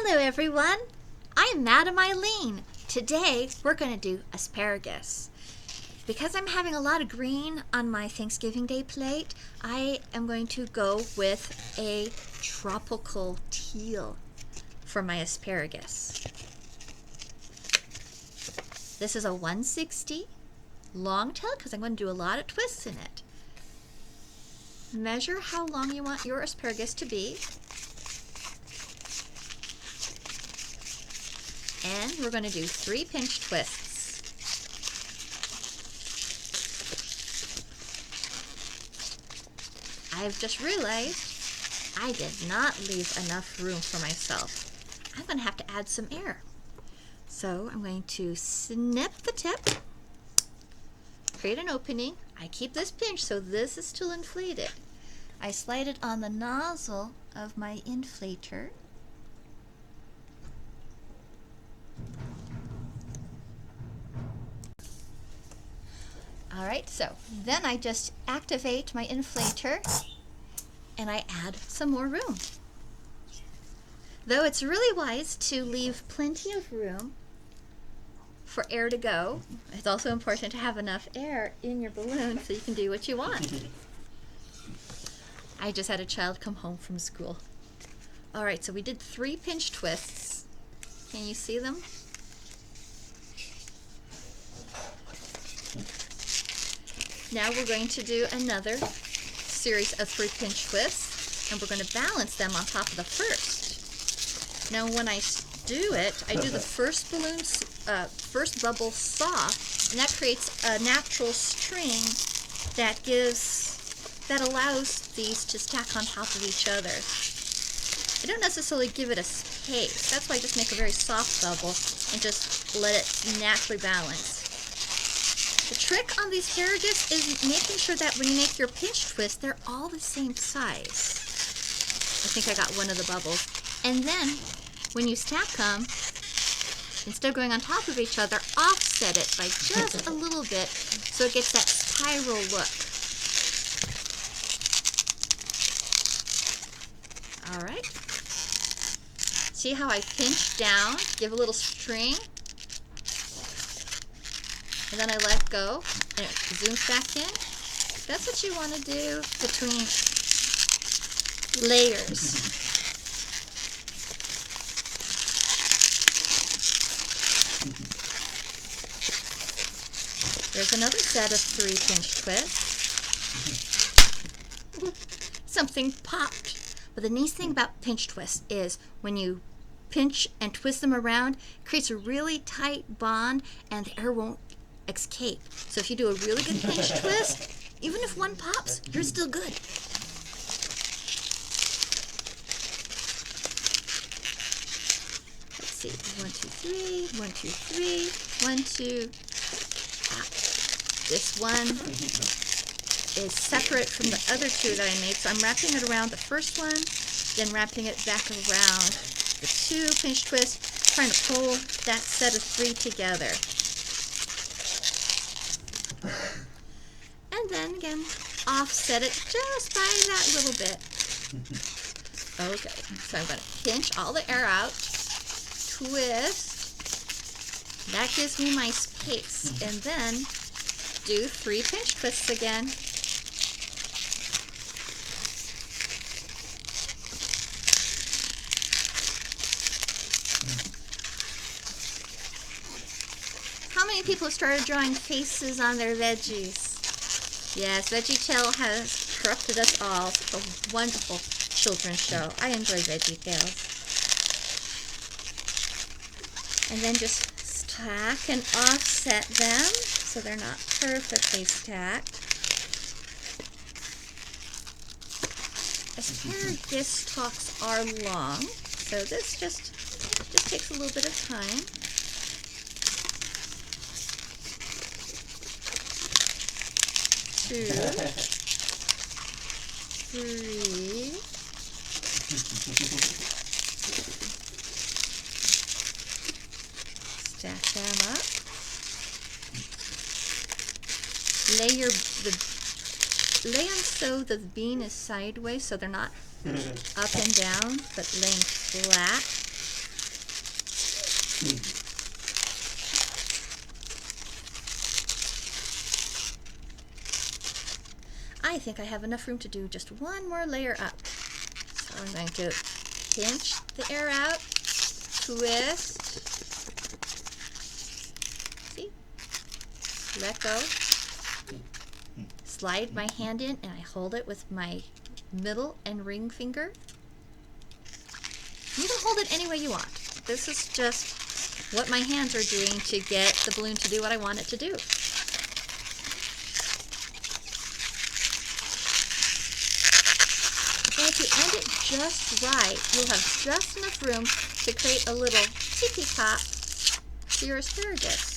Hello everyone, I'm Madam Eileen. Today we're going to do asparagus. Because I'm having a lot of green on my Thanksgiving Day plate, I am going to go with a tropical teal for my asparagus. This is a 160 long tail because I'm going to do a lot of twists in it. Measure how long you want your asparagus to be. And we're going to do 3 pinch twists. I've just realized I did not leave enough room for myself. I'm going to have to add some air. So I'm going to snip the tip, create an opening. I keep this pinched so this is still inflated. I slide it on the nozzle of my inflator. Alright, so then I just activate my inflator and I add some more room. Though it's really wise to leave plenty of room for air to go, it's also important to have enough air in your balloon so you can do what you want. I just had a child come home from school. Alright, so we did 3 pinch twists. Can you see them? Now we're going to do another series of 3 pinch twists, and we're going to balance them on top of the first. Now when I do it, I do the first bubble soft, and that creates a natural string that allows these to stack on top of each other. I don't necessarily give it a space. That's why I just make a very soft bubble and just let it naturally balance. The trick on the asparagus is making sure that when you make your pinch twist, they're all the same size. I think I got one of the bubbles. And then, when you stack them, instead of going on top of each other, offset it by just a little bit so it gets that spiral look. Alright. See how I pinch down, give a little string, and then I let go, and it zooms back in. That's what you want to do between layers. There's another set of 3 pinch twists. Something popped. But the nice thing about pinch twists is when you pinch and twist them around, it creates a really tight bond and the air won't escape. So if you do a really good pinch twist, even if one pops, you're still good. Let's see, 1, 2, 3, 1, 2, 3, 1, 2. This one is separate from the other 2 that I made, so I'm wrapping it around the first one, then wrapping it back around the 2 pinch twists, trying to pull that set of 3 together. And then again, offset it just by that little bit. Okay, so I'm going to pinch all the air out, twist, that gives me my space, and then do 3 pinch twists again. How many people have started drawing faces on their veggies? Yes, Veggie Teal has corrupted us all. It's a wonderful children's show. I enjoy Veggie Tales. And then just stack and offset them so they're not perfectly stacked. Asparagus stalks are long, so this just takes a little bit of time. Two, 3. Stack them up. Lay them so the bean is sideways, so they're not up and down, but laying flat. I think I have enough room to do just one more layer up. So I'm going to pinch the air out, twist, see, let go, slide my hand in and I hold it with my middle and ring finger. You can hold it any way you want. This is just what my hands are doing to get the balloon to do what I want it to do. And if you end it just right, you'll have just enough room to create a little tiki top to your asparagus.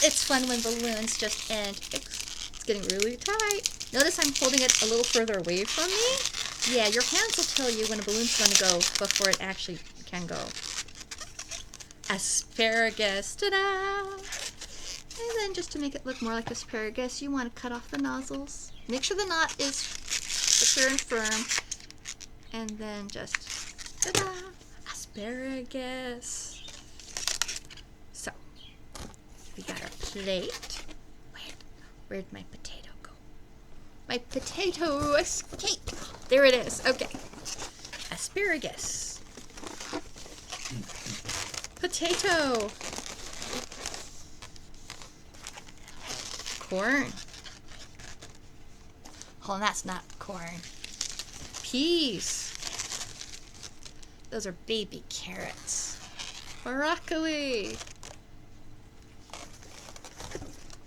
It's fun when balloons just end. It's getting really tight. Notice I'm holding it a little further away from me. Yeah, your hands will tell you when a balloon's going to go before it actually can go. Asparagus, ta-da! And then just to make it look more like asparagus, you want to cut off the nozzles. Make sure the knot is secure and firm. And then just, ta-da! Asparagus. So, we got our plate. Where'd my potato go? My potato escaped. There it is. Okay. Asparagus. Potato. Corn. Oh, that's not corn. Peas. Those are baby carrots. Broccoli.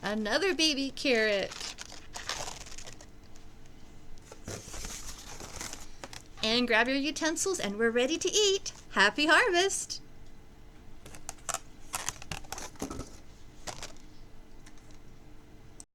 Another baby carrot. And grab your utensils and we're ready to eat. Happy harvest!